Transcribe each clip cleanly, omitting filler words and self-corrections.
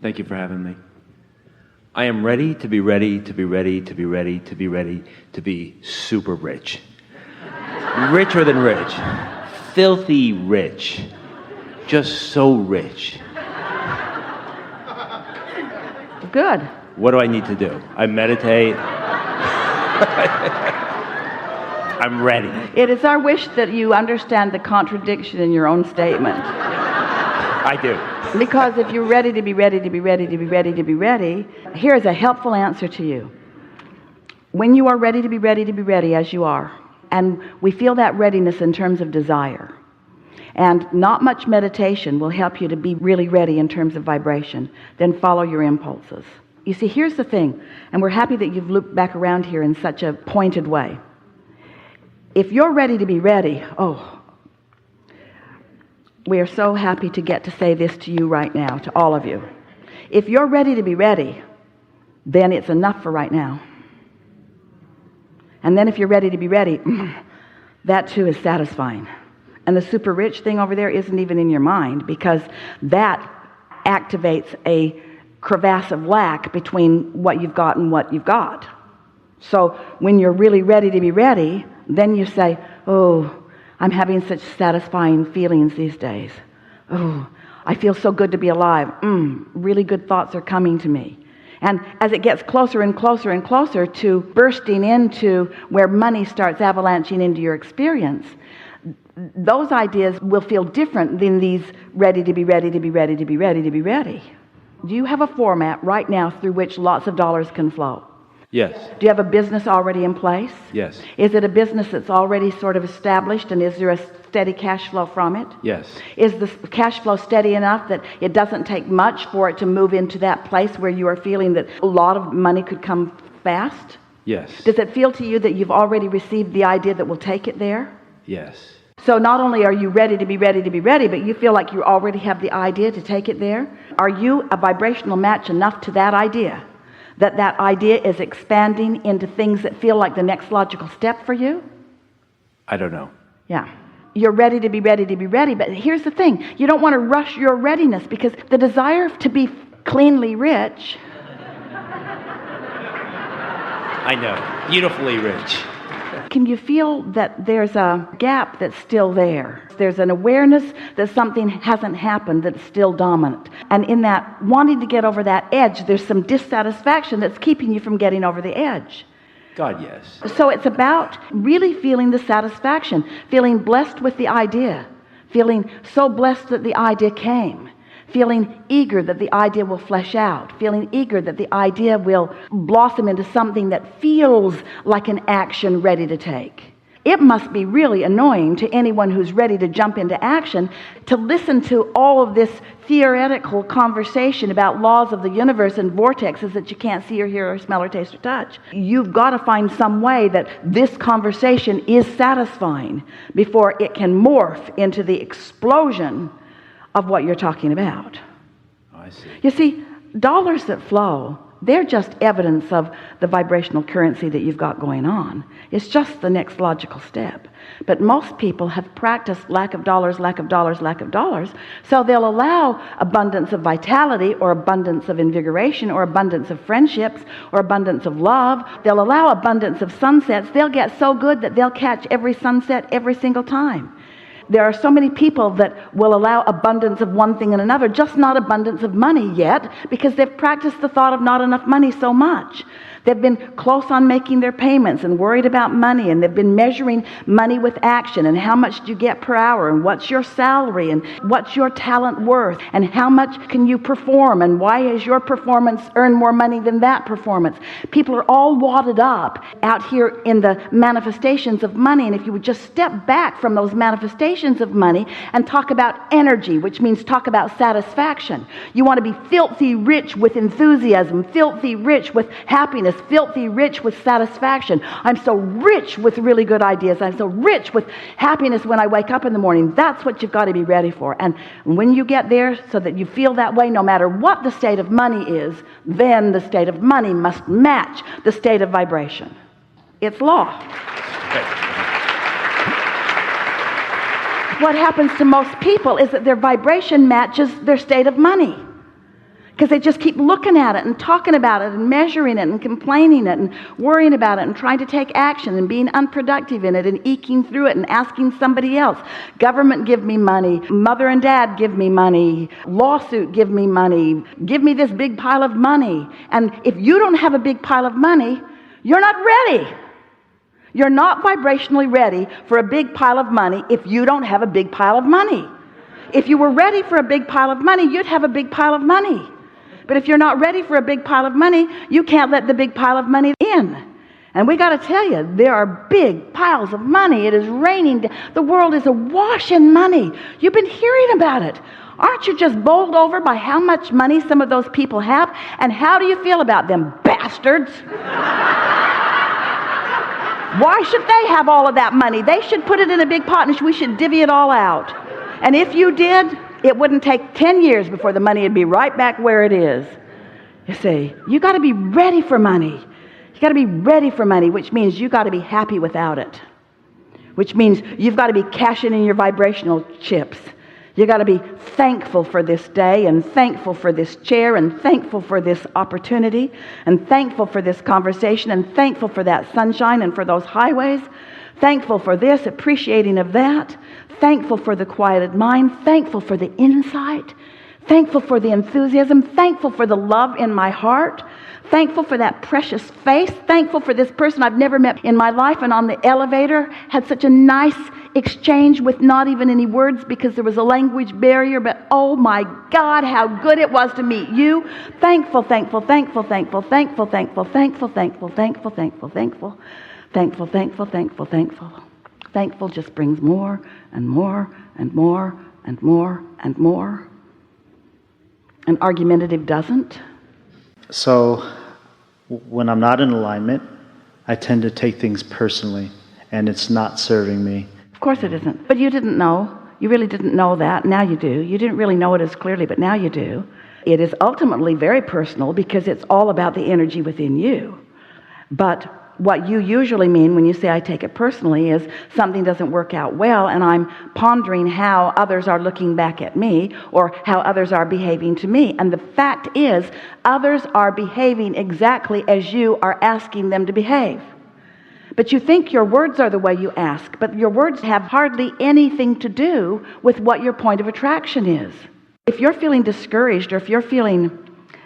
Thank you for having me. I am ready to be ready to be ready to be ready to be ready to be super rich. Richer than rich. Filthy rich. Just so rich. Good. What do I need to do? I meditate. I'm ready. It is our wish that you understand the contradiction in your own statement. I do. Because if you're ready to be ready to be ready to be ready to be ready, here's a helpful answer to you. When you are ready to be ready to be ready, as you are, and we feel that readiness in terms of desire, and not much meditation will help you to be really ready in terms of vibration, then follow your impulses. You see, here's the thing, and we're happy that you've looped back around here in such a pointed way. If you're ready to be ready, we are so happy to get to say this to you right now, to all of you. If you're ready to be ready, then it's enough for right now. And then if you're ready to be ready, that too is satisfying. And the super rich thing over there isn't even in your mind, because that activates a crevasse of lack between what you've got and what you've got. So when you're really ready to be ready, then you say, oh, I'm having such satisfying feelings these days. Oh, I feel so good to be alive. Really good thoughts are coming to me. And as it gets closer and closer and closer to bursting into where money starts avalanching into your experience, those ideas will feel different than these ready to be ready to be ready to be ready to be ready. Do you have a format right now through which lots of dollars can flow? Yes. Do you have a business already in place? Yes. Is it a business that's already sort of established, and is there a steady cash flow from it? Yes. Is the cash flow steady enough that it doesn't take much for it to move into that place where you are feeling that a lot of money could come fast? Yes. Does it feel to you that you've already received the idea that will take it there? Yes. So not only are you ready to be ready to be ready, but you feel like you already have the idea to take it there? Are you a vibrational match enough to that idea, that that idea is expanding into things that feel like the next logical step for you? I don't know. Yeah. You're ready to be ready to be ready, but here's the thing. You don't want to rush your readiness, because the desire to be cleanly rich... I know. Beautifully rich. Can you feel that there's a gap that's still there? There's an awareness that something hasn't happened that's still dominant. And in that wanting to get over that edge, there's some dissatisfaction that's keeping you from getting over the edge. God, yes. So it's about really feeling the satisfaction, feeling blessed with the idea, feeling so blessed that the idea came, feeling eager that the idea will flesh out, feeling eager that the idea will blossom into something that feels like an action ready to take. It must be really annoying to anyone who's ready to jump into action to listen to all of this theoretical conversation about laws of the universe and vortexes that you can't see or hear or smell or taste or touch. You've got to find some way that this conversation is satisfying before it can morph into the explosion of what you're talking about. Oh, I see. You see, dollars that flow, they're just evidence of the vibrational currency that you've got going on. It's just the next logical step. But most people have practiced lack of dollars, lack of dollars, lack of dollars, so they'll allow abundance of vitality or abundance of invigoration or abundance of friendships or abundance of love. They'll allow abundance of sunsets. They'll get so good that they'll catch every sunset every single time. There are so many people that will allow abundance of one thing and another, just not abundance of money yet, because they've practiced the thought of not enough money so much. They've been close on making their payments and worried about money, and they've been measuring money with action and how much do you get per hour and what's your salary and what's your talent worth and how much can you perform and why has your performance earned more money than that performance. People are all wadded up out here in the manifestations of money, and if you would just step back from those manifestations of money and talk about energy, which means talk about satisfaction. You want to be filthy rich with enthusiasm, filthy rich with happiness, filthy rich with satisfaction. I'm so rich with really good ideas. I'm so rich with happiness when I wake up in the morning. That's what you've got to be ready for. And when you get there so that you feel that way, no matter what the state of money is, then the state of money must match the state of vibration. It's law. What happens to most people is that their vibration matches their state of money. Because they just keep looking at it and talking about it and measuring it and complaining it and worrying about it and trying to take action and being unproductive in it and eking through it and asking somebody else. Government, give me money. Mother and dad, give me money. Lawsuit, give me money. Give me this big pile of money. And if you don't have a big pile of money, you're not ready. You're not vibrationally ready for a big pile of money if you don't have a big pile of money. If you were ready for a big pile of money, you'd have a big pile of money. But if you're not ready for a big pile of money, you can't let the big pile of money in. And we got to tell you, there are big piles of money. It is raining. The world is awash in money. You've been hearing about it. Aren't you just bowled over by how much money some of those people have? And how do you feel about them bastards? Why should they have all of that money? They should put it in a big pot and we should divvy it all out. And if you did, it wouldn't take 10 years before the money would be right back where it is. You see, you got to be ready for money. You got to be ready for money, which means you got to be happy without it. Which means you've got to be cashing in your vibrational chips. You got to be thankful for this day and thankful for this chair and thankful for this opportunity and thankful for this conversation and thankful for that sunshine and for those highways. Thankful for this, appreciating of that. Thankful for the quieted mind. Thankful for the insight. Thankful for the enthusiasm. Thankful for the love in my heart. Thankful for that precious face. Thankful for this person I've never met in my life and on the elevator had such a nice exchange with not even any words because there was a language barrier, but oh my God, how good it was to meet you. Thankful, thankful, thankful, thankful, thankful, thankful, thankful, thankful, thankful, thankful, thankful, thankful, thankful, thankful, thankful. Thankful just brings more and more and more and more and more. And argumentative doesn't. So when I'm not in alignment, I tend to take things personally, and it's not serving me. Of course it isn't. But you didn't know. You really didn't know that. Now you do. You didn't really know it as clearly, but now you do. It is ultimately very personal because it's all about the energy within you. But what you usually mean when you say I take it personally is something doesn't work out well and I'm pondering how others are looking back at me or how others are behaving to me. And the fact is, others are behaving exactly as you are asking them to behave. But you think your words are the way you ask, but your words have hardly anything to do with what your point of attraction is. If you're feeling discouraged or if you're feeling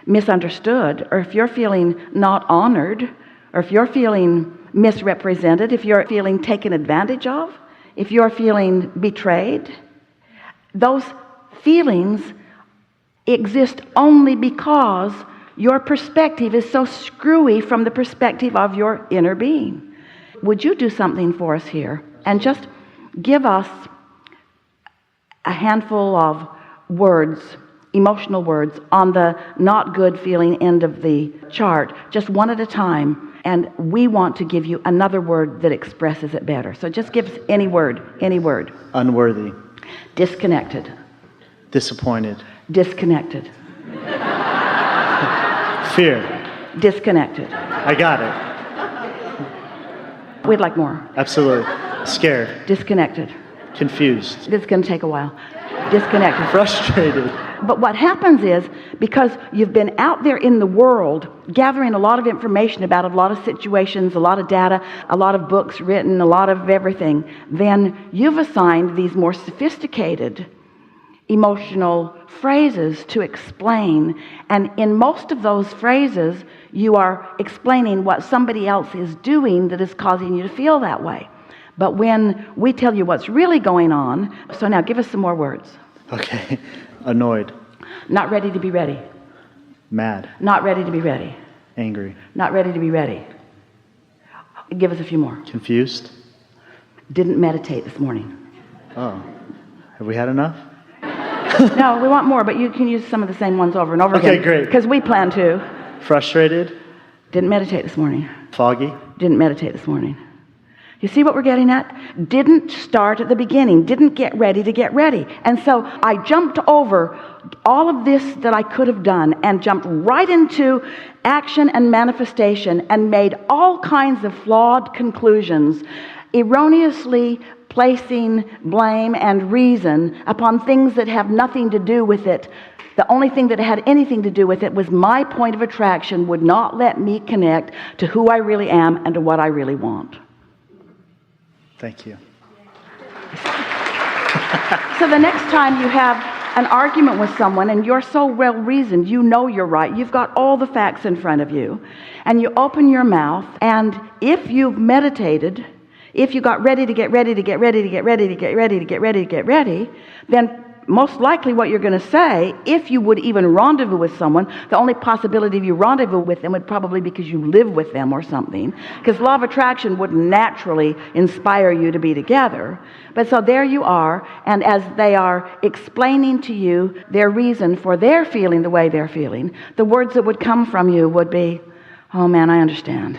misunderstood or if you're feeling not honored or if you're feeling misrepresented, if you're feeling taken advantage of, if you're feeling betrayed, those feelings exist only because your perspective is so screwy from the perspective of your inner being. Would you do something for us here and just give us a handful of words, emotional words, on the not good feeling end of the chart, just one at a time. And we want to give you another word that expresses it better. So just give us any word, any word. Unworthy. Disconnected. Disappointed. Disconnected. Fear. Disconnected. I got it. We'd like more. Absolutely. Scared. Disconnected. Confused. This is going to take a while. Disconnected. Frustrated. But what happens is, because you've been out there in the world gathering a lot of information about a lot of situations, a lot of data, a lot of books written, a lot of everything, then you've assigned these more sophisticated emotional phrases to explain. And in most of those phrases, you are explaining what somebody else is doing that is causing you to feel that way. But when we tell you what's really going on, so now give us some more words. Okay. Annoyed. Not ready to be ready. Mad. Not ready to be ready. Angry. Not ready to be ready. Give us a few more. Confused. Didn't meditate this morning. Oh. Have we had enough? No, we want more, but you can use some of the same ones over and over again. Okay, great. Because we plan to. Frustrated. Didn't meditate this morning. Foggy. Didn't meditate this morning. You see what we're getting at? Didn't start at the beginning. Didn't get ready to get ready. And so I jumped over all of this that I could have done and jumped right into action and manifestation and made all kinds of flawed conclusions, erroneously placing blame and reason upon things that have nothing to do with it. The only thing that had anything to do with it was my point of attraction would not let me connect to who I really am and to what I really want. Thank you. So the next time you have an argument with someone and you're so well reasoned, you know you're right, you've got all the facts in front of you, and you open your mouth, and if you've meditated, if you got ready to get ready to get ready to get ready to get ready to get ready to get ready, then most likely what you're going to say, if you would even rendezvous with someone, the only possibility of you rendezvous with them would probably be because you live with them or something, because law of attraction would naturally inspire you to be together. But so there you are, and as they are explaining to you their reason for their feeling the way they're feeling, the words that would come from you would be, "Oh man, I understand."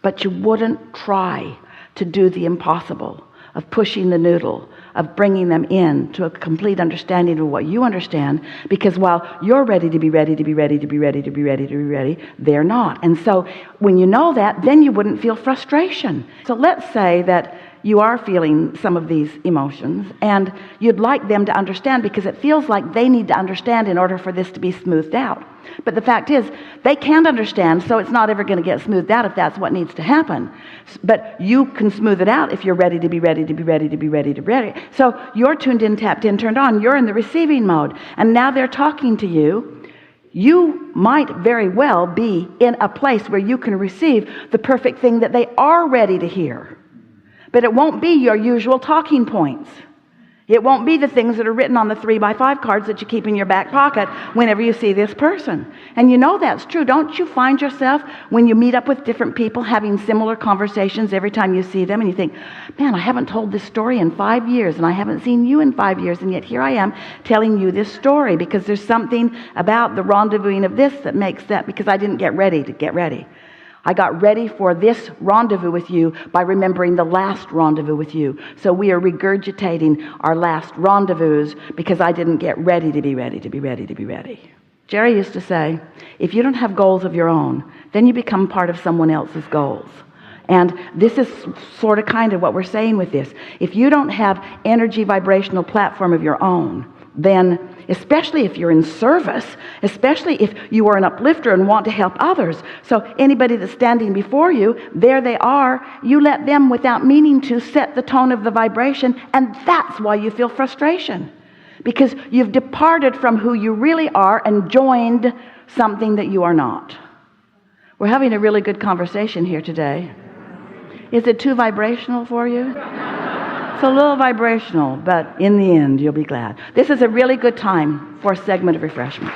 But you wouldn't try to do the impossible of pushing the noodle, of bringing them in to a complete understanding of what you understand, because while you're ready to be ready to be ready to be ready to be ready to be ready, they're not. And so when you know that, then you wouldn't feel frustration. So let's say that you are feeling some of these emotions and you'd like them to understand, because it feels like they need to understand in order for this to be smoothed out. But the fact is, they can't understand, so it's not ever going to get smoothed out if that's what needs to happen. But you can smooth it out if you're ready to be ready to be ready to be ready to be ready. So you're tuned in, tapped in, turned on. You're in the receiving mode. And now they're talking to you. You might very well be in a place where you can receive the perfect thing that they are ready to hear. But it won't be your usual talking points. It won't be the things that are written on the 3x5 cards that you keep in your back pocket whenever you see this person. And you know that's true. Don't you find yourself, when you meet up with different people, having similar conversations every time you see them, and you think, man, I haven't told this story in 5 years, and I haven't seen you in 5 years, and yet here I am telling you this story, because there's something about the rendezvousing of this that makes that, because I didn't get ready to get ready. I got ready for this rendezvous with you by remembering the last rendezvous with you. So we are regurgitating our last rendezvous because I didn't get ready to be ready to be ready to be ready. Jerry used to say, if you don't have goals of your own, then you become part of someone else's goals. And this is sort of kind of what we're saying with this. If you don't have energy vibrational platform of your own, then especially if you're in service, especially if you are an uplifter and want to help others. So anybody that's standing before you, there they are, you let them without meaning to set the tone of the vibration, and that's why you feel frustration. Because you've departed from who you really are and joined something that you are not. We're having a really good conversation here today. Is it too vibrational for you? It's a little vibrational, but in the end, you'll be glad. This is a really good time for a segment of refreshment.